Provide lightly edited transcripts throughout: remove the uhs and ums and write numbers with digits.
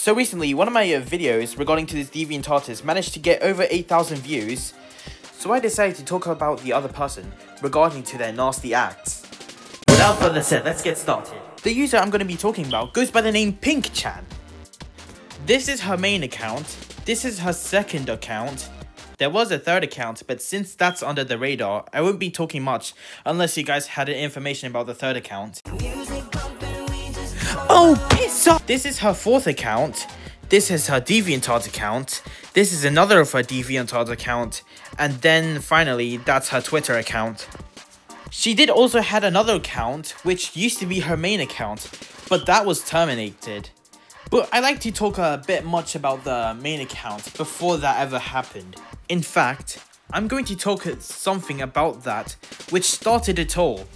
So recently, one of my videos regarding to this deviant artist managed to get over 8,000 views. So I decided to talk about the other person regarding to their nasty acts. Without further ado, let's get started. The user I'm going to be talking about goes by the name Pink-chan. This is her main account. This is her second account. There was a third account, but since that's under the radar, I won't be talking much unless you guys had information about the third account. Oh, piss off! This is her fourth account. This is her DeviantArt account. This is another of her DeviantArt account. And then finally, that's her Twitter account. She did also had another account, which used to be her main account, but that was terminated. But I like to talk a bit much about the main account before that ever happened. In fact, I'm going to talk something about that, which started it all.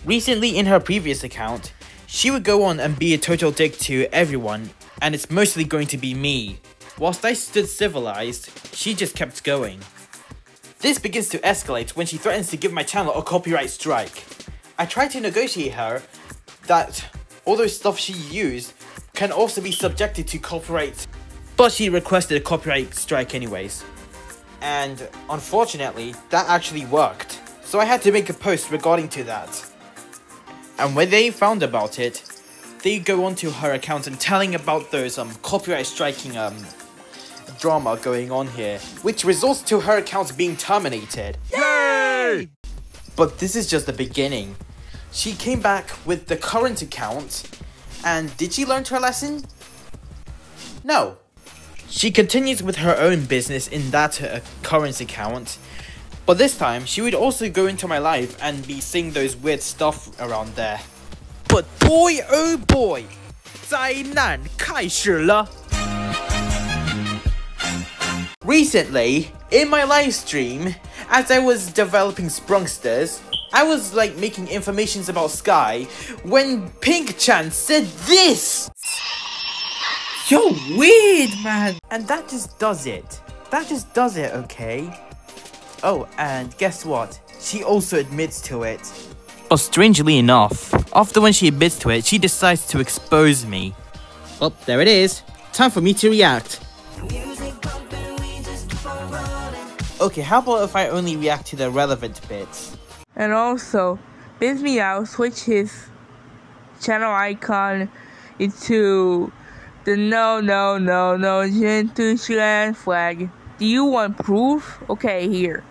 Recently in her previous account, she would go on and be a total dick to everyone, and it's mostly going to be me. Whilst I stood civilized, she just kept going. This begins to escalate when she threatens to give my channel a copyright strike. I tried to negotiate her that all those stuff she used can also be subjected to copyright, but she requested a copyright strike anyways. And unfortunately, that actually worked. So I had to make a post regarding to that. And when they found about it, they go onto her account and telling about those copyright striking drama going on here, which results to her account being terminated. Yay! But this is just the beginning. She came back with the current account, and did she learn her lesson? No. She continues with her own business in that current account, but this time she would also go into my live and be saying those weird stuff around there. But boy oh boy, 灾难开始了. Recently, in my live stream, as I was developing Sprunksters, I was like making informations about Sky when Pink-chan said this! You're weird, man! And that just does it. That just does it, okay? Oh, and guess what? She also admits to it. But strangely enough, after when she admits to it, she decides to expose me. Well, there it is. Time for me to react. Okay, how about if I only react to the relevant bits? And also, Bismeowth switched his channel icon into the no gentle flag. Do you want proof? Okay, here.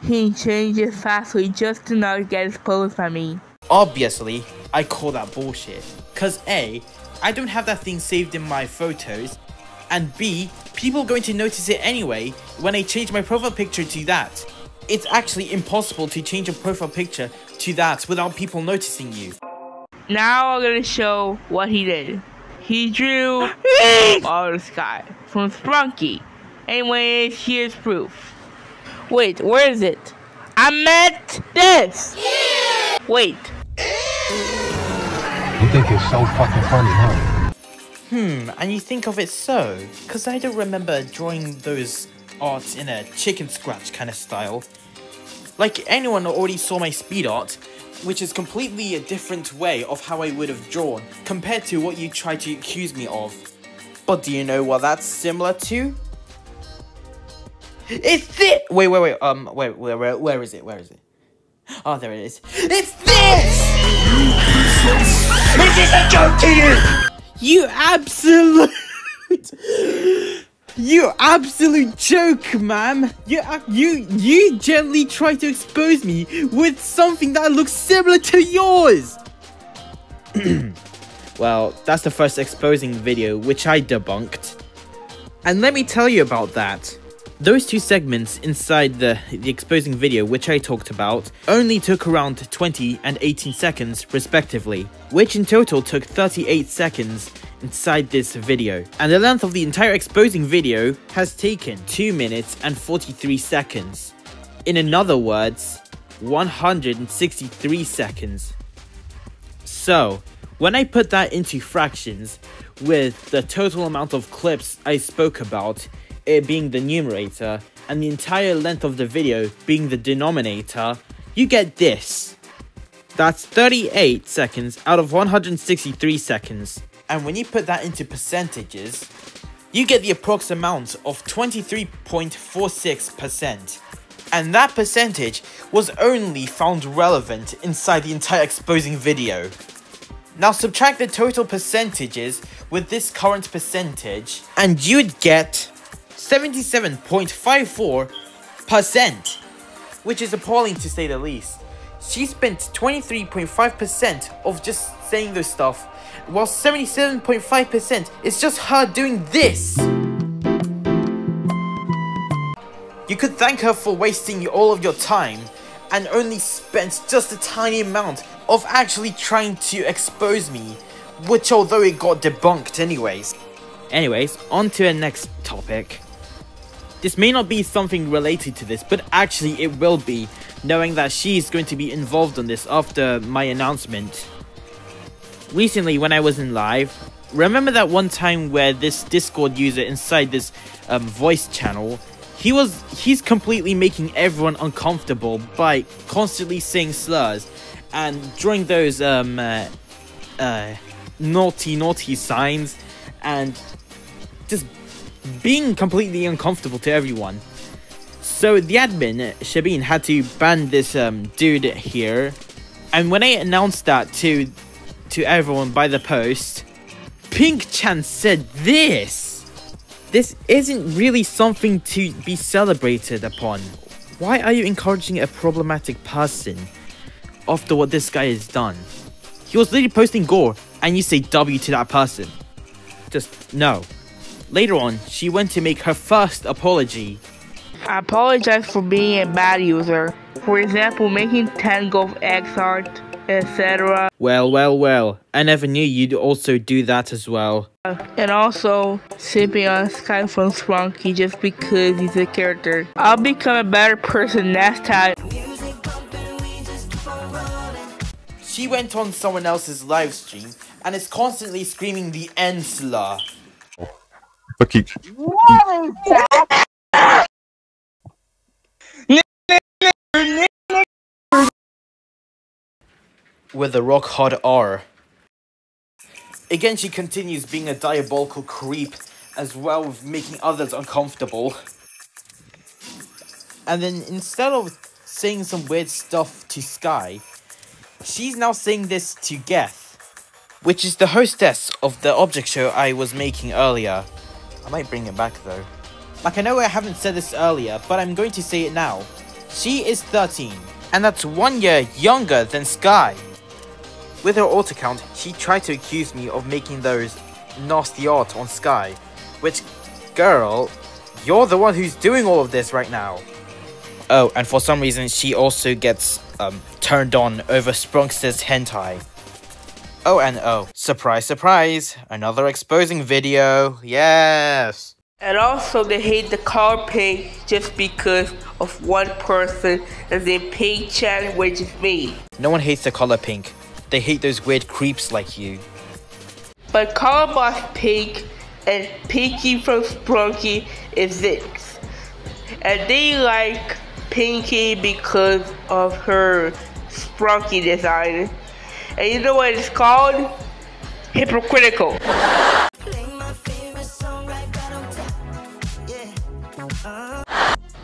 He changed it fastly just to not get exposed by me. Obviously, I call that bullshit. Cause A, I don't have that thing saved in my photos, and B, people are going to notice it anyway when I change my profile picture to that. It's actually impossible to change a profile picture to that without people noticing you. Now I'm gonna show what he did. He drew all the sky from Sprunky. Anyways, here's proof. Wait, where is it? I meant this! Yeah. Wait. You think it's so fucking funny, huh? And you think of it so? Cause I don't remember drawing those arts in a chicken scratch kind of style. Like anyone already saw my speed art, which is completely a different way of how I would have drawn compared to what you tried to accuse me of. But do you know what that's similar to? It's this! Wait, where is it? Where is it? Oh, there it is. It's this! Is this a joke to you? You absolute joke, ma'am. You gently try to expose me with something that looks similar to yours. Well, that's the first exposing video, which I debunked. And let me tell you about that. Those two segments inside the exposing video, which I talked about, only took around 20 and 18 seconds respectively, which in total took 38 seconds inside this video. And the length of the entire exposing video has taken 2 minutes and 43 seconds. In other words, 163 seconds. So, when I put that into fractions, with the total amount of clips I spoke about, it being the numerator, and the entire length of the video being the denominator, you get this. That's 38 seconds out of 163 seconds. And when you put that into percentages, you get the approximate amount of 23.46%. And that percentage was only found relevant inside the entire exposing video. Now subtract the total percentages with this current percentage, and you'd get 77.54%, which is appalling to say the least. She spent 23.5% of just saying this stuff, while 77.5% is just her doing this. You could thank her for wasting all of your time and only spent just a tiny amount of actually trying to expose me, which although it got debunked anyways. Anyways, on to the next topic. This may not be something related to this, but actually it will be, knowing that she is going to be involved on this after my announcement. Recently when I was in live, remember that one time where this Discord user inside this voice channel, he's completely making everyone uncomfortable by constantly saying slurs and drawing those naughty signs and just being completely uncomfortable to everyone. So the admin, Shabin, had to ban this dude here, and when I announced that to everyone by the post, Pink Chan said this isn't really something to be celebrated upon. Why are you encouraging a problematic person after what this guy has done? He was literally posting gore and you say W to that person. Just no. Later on, she went to make her first apology. I apologize for being a bad user. For example, making Tango of X art, etc. Well. I never knew you'd also do that as well. And also, sipping on Sky from Sprunky just because he's a character. I'll become a better person next time. She went on someone else's live stream and is constantly screaming the N slur. Okay. With a rock hard R. Again, she continues being a diabolical creep, as well as making others uncomfortable. And then instead of saying some weird stuff to Sky, she's now saying this to Geth, which is the hostess of the object show I was making earlier. I might bring it back though. Like, I know I haven't said this earlier, but I'm going to say it now. She is 13, and that's 1 year younger than Sky. With her alt account, she tried to accuse me of making those nasty art on Sky, which, girl, you're the one who's doing all of this right now. Oh, and for some reason, she also gets turned on over Sprunkster's hentai. Oh, and oh, surprise, another exposing video, yes! And also they hate the color pink just because of one person, as in Pink Chan, which is me. No one hates the color pink. They hate those weird creeps like you. But Color Boss Pink and Pinky from Sprunky is this. And they like Pinky because of her Sprunky design. And you know what it's called? Hypocritical.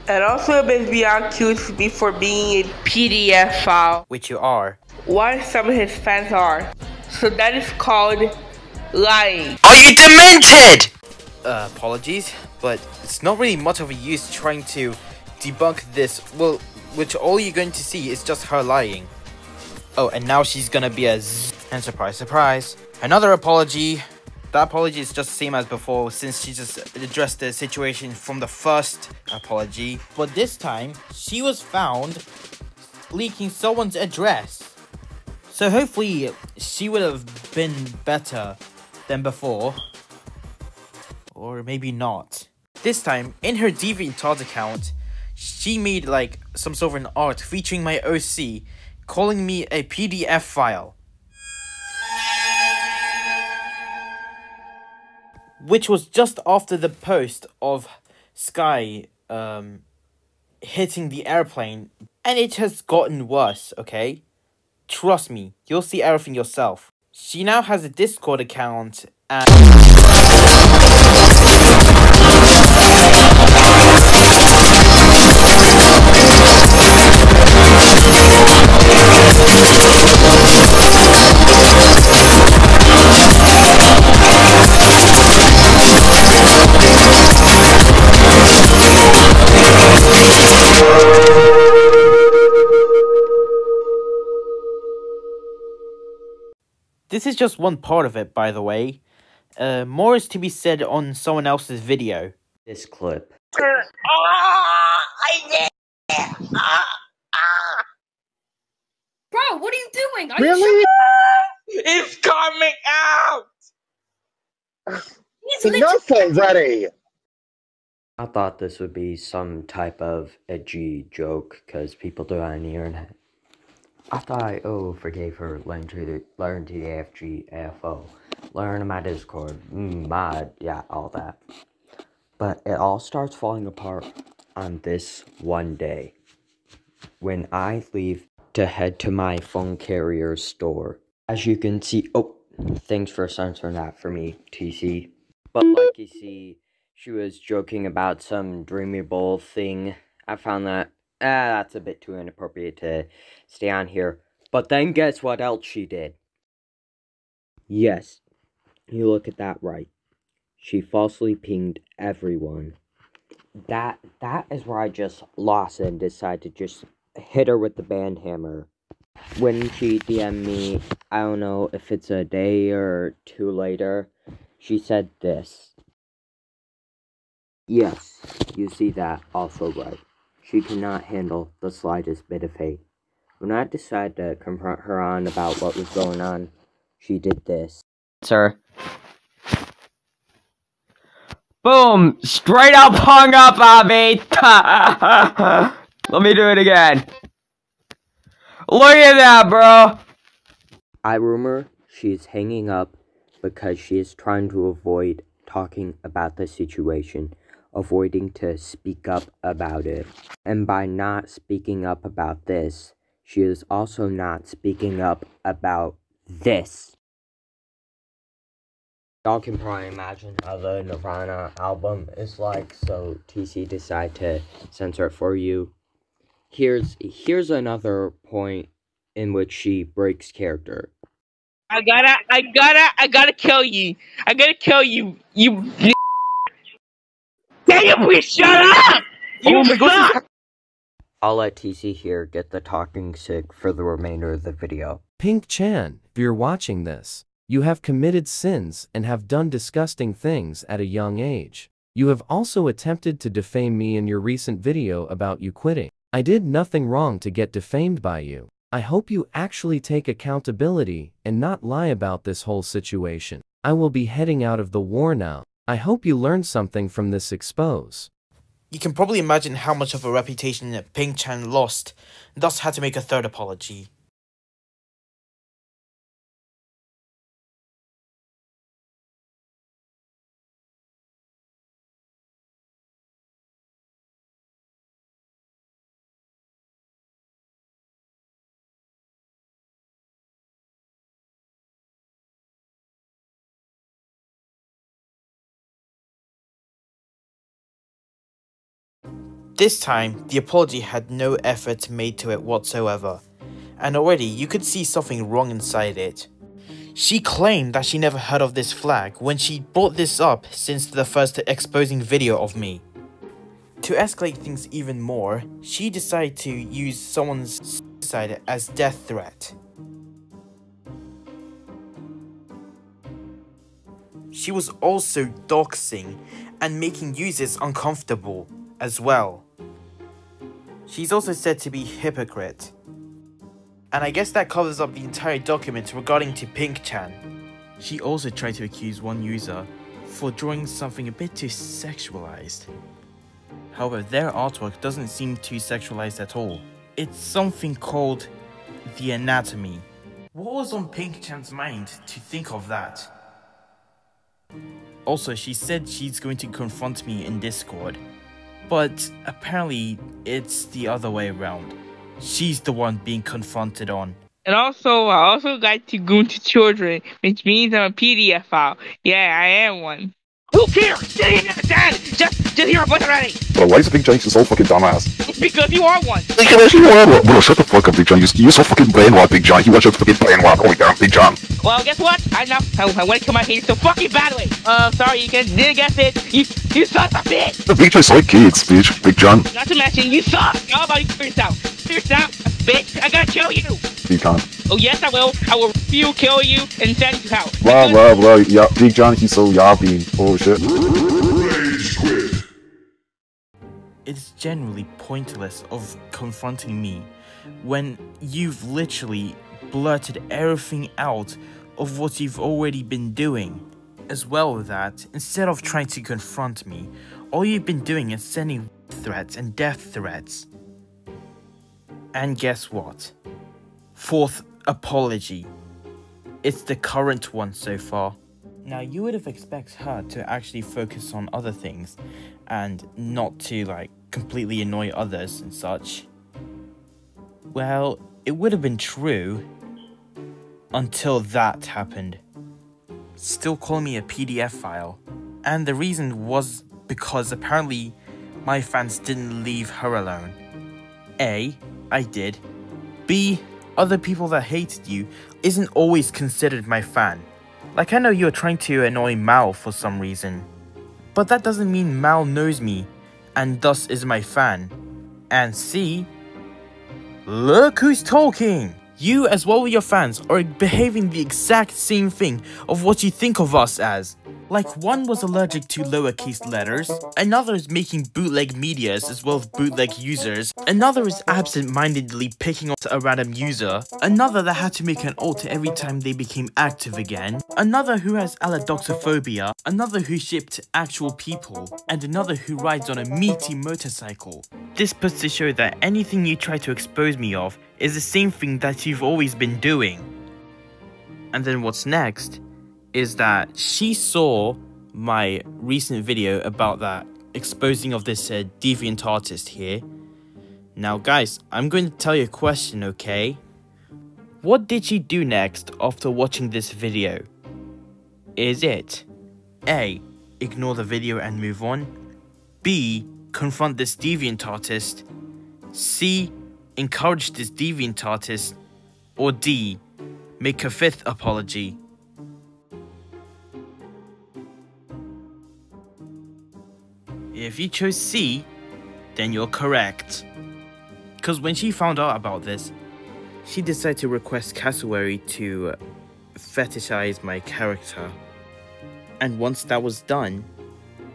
And also Bismeowth accused me for being a PDF file. Which you are. Why some of his fans are. So that is called lying. Are you demented? Apologies, but it's not really much of a use trying to debunk this, well, which all you're going to see is just her lying. Oh, and now she's gonna be a Z. And surprise, another apology. That apology is just the same as before, since she just addressed the situation from the first apology. But this time, she was found leaking someone's address. So hopefully, she would have been better than before. Or maybe not. This time, in her DeviantArt account, she made like some sort of an art featuring my OC, calling me a PDF file. Which was just after the post of Sky hitting the airplane. And it has gotten worse, okay? Trust me, you'll see everything yourself. She now has a Discord account and... This is just one part of it, by the way. More is to be said on someone else's video. This clip. Bro, what are you doing? Are Really? you It's coming out! He's literally Enough already! I thought this would be some type of edgy joke because people do it on the internet. I thought, oh, forgave her, learn to the AFGFO, learn my Discord, mod, yeah, all that. But it all starts falling apart on this one day when I leave to head to my phone carrier store. As you can see, oh, thanks for censoring that for me, TC. But like you see, she was joking about some dreamable thing. I found that, that's a bit too inappropriate to stay on here. But then guess what else she did? Yes, you look at that right. She falsely pinged everyone. That is where I just lost it and decided to just hit her with the band hammer. When she DM'd me, I don't know if it's a day or two later, she said this. Yes, you see that also right. She cannot handle the slightest bit of hate. When I decided to confront her on about what was going on, she did this. Sir. Boom! Straight up hung up on me! Let me do it again. Look at that, bro! I rumor she's hanging up because she is trying to avoid talking about the situation, avoiding to speak up about it. And by not speaking up about this, she is also not speaking up about this. Y'all can probably imagine how the Nirvana album is like, so TC decided to censor it for you. Here's another point in which she breaks character. I gotta kill you. I gotta kill you. You. Damn it, shut up! You suck! I'll let TC here get the talking sick for the remainder of the video. Pink Chan, if you're watching this, you have committed sins and have done disgusting things at a young age. You have also attempted to defame me in your recent video about you quitting. I did nothing wrong to get defamed by you. I hope you actually take accountability and not lie about this whole situation. I will be heading out of the war now. I hope you learned something from this expose. You can probably imagine how much of a reputation Pink Chan lost, and thus had to make a third apology. This time, the apology had no effort made to it whatsoever, and already you could see something wrong inside it. She claimed that she never heard of this flag when she brought this up since the first exposing video of me. To escalate things even more, she decided to use someone's suicide as death threat. She was also doxing and making users uncomfortable as well. She's also said to be hypocrite. And I guess that covers up the entire document regarding to Pink Chan. She also tried to accuse one user for drawing something a bit too sexualized. However, their artwork doesn't seem too sexualized at all. It's something called the anatomy. What was on Pink Chan's mind to think of that? Also, she said she's going to confront me in Discord. But apparently, it's the other way around. She's the one being confronted on. And also, I also like to goon to children, which means I'm a PDF file. Yeah, I am one. Who cares? Didn't even understand. Just hear a voice already. Bro, why is Big John so fucking dumbass? It's because you are one. Because you are one. Bro, shut the fuck up, Big John. You're so fucking brainwashed, Big John. You watch your fucking brainwashed. Oh my god, Big John. Well, guess what? I know. I want to kill my haters so fucking badly. Sorry, you didn't guess it. You suck a bitch. The Big John's like kids, bitch. Big John. Not to mention, you suck. How about you figure this out? Figure this out, bitch. I gotta kill you. You can't. Oh yes, I will. I will kill you, and send you to hell. Blah. Yeah, Big John, he's so yapping. Oh shit. It's generally pointless of confronting me when you've literally blurted everything out of what you've already been doing. As well with that, instead of trying to confront me, all you've been doing is sending threats and death threats. And guess what? Fourth apology. It's the current one so far. Now you would have expected her to actually focus on other things and not to like completely annoy others and such. Well, it would have been true until that happened. Still calling me a PDF file. And the reason was because apparently my fans didn't leave her alone. A, I did. B, other people that hated you isn't always considered my fan. Like I know you're trying to annoy Mal for some reason. But that doesn't mean Mal knows me and thus is my fan. And C, look who's talking! You as well with your fans are behaving the exact same thing of what you think of us as. Like one was allergic to lowercase letters, another is making bootleg medias as well as bootleg users, another is absent-mindedly picking on a random user, another that had to make an alt every time they became active again, another who has allodoxophobia, another who shipped actual people, and another who rides on a meaty motorcycle. This puts to show that anything you try to expose me of is the same thing that you've always been doing. And then what's next is that she saw my recent video about that exposing of this deviant artist here. Now guys, I'm going to tell you a question, okay? What did she do next after watching this video? Is it A, ignore the video and move on? B, confront this deviant artist? C, encourage this deviant artist? Or D, make a fifth apology? If you chose C, then you're correct. Because when she found out about this, she decided to request Cassowary to fetishize my character. And once that was done,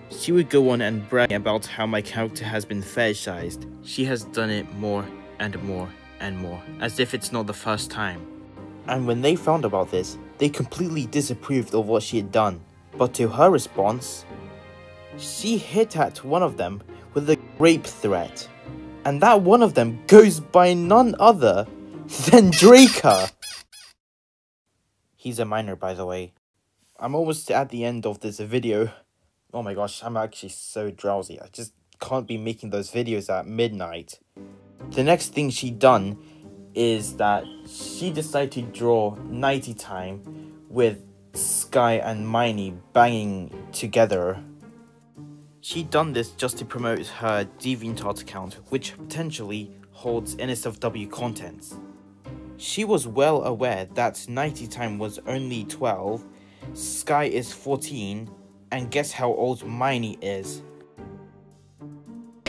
she would go on and brag about how my character has been fetishized. She has done it more and more and more, as if it's not the first time. And when they found about this, they completely disapproved of what she had done. But to her response, she hit at one of them with a rape threat. And that one of them goes by none other than Draker. He's a minor, by the way. I'm almost at the end of this video. Oh my gosh, I'm actually so drowsy. I just can't be making those videos at midnight. The next thing she done is that she decided to draw Nighty Time with Sky and Miney banging together. She done this just to promote her DeviantArt account, which potentially holds NSFW contents. She was well aware that Nighty Time was only 12, Sky is 14, and guess how old Miney is?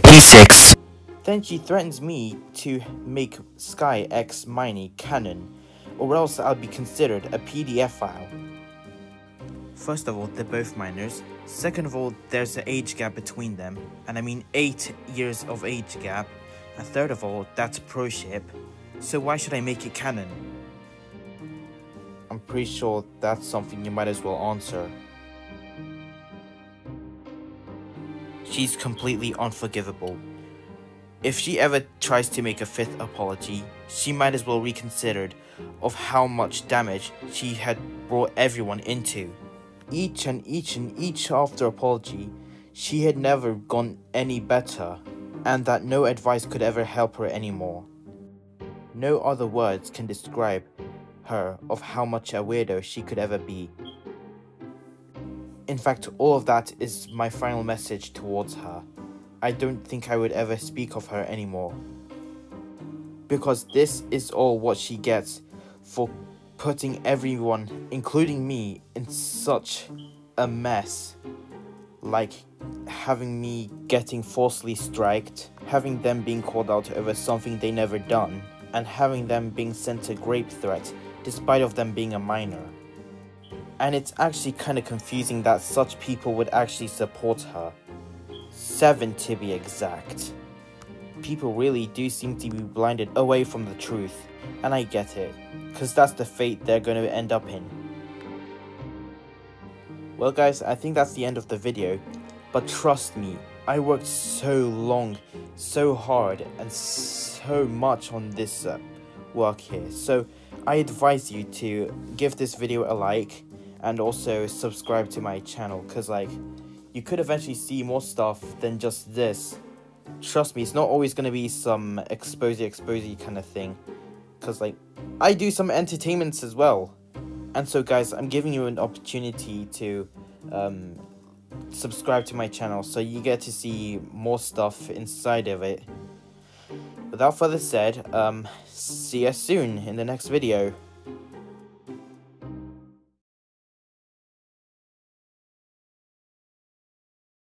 86. Then she threatens me to make Sky x Miney canon, or else I'll be considered a PDF file. First of all, they're both minors. Second of all, there's an age gap between them, and I mean 8 years of age gap. And third of all, that's pro ship, so why should I make it canon? I'm pretty sure that's something you might as well answer. She's completely unforgivable. If she ever tries to make a fifth apology, she might as well reconsider of how much damage she had brought everyone into. Each after apology, she had never gone any better, and that no advice could ever help her anymore. No other words can describe her of how much a weirdo she could ever be. In fact, all of that is my final message towards her. I don't think I would ever speak of her anymore. Because this is all what she gets for putting everyone, including me, in such a mess. Like having me getting falsely striked, having them being called out over something they never done, and having them being sent a rape threat despite of them being a minor. And it's actually kind of confusing that such people would actually support her. 7 to be exact. People really do seem to be blinded away from the truth, and I get it, because that's the fate they're going to end up in. Well guys, I think that's the end of the video, but trust me, I worked so long, so hard, and so much on this work here, so I advise you to give this video a like, and also subscribe to my channel, because like, you could eventually see more stuff than just this. Trust me, it's not always going to be some exposy kind of thing, because like, I do some entertainments as well. And so guys, I'm giving you an opportunity to subscribe to my channel so you get to see more stuff inside of it. Without further said, see you soon in the next video.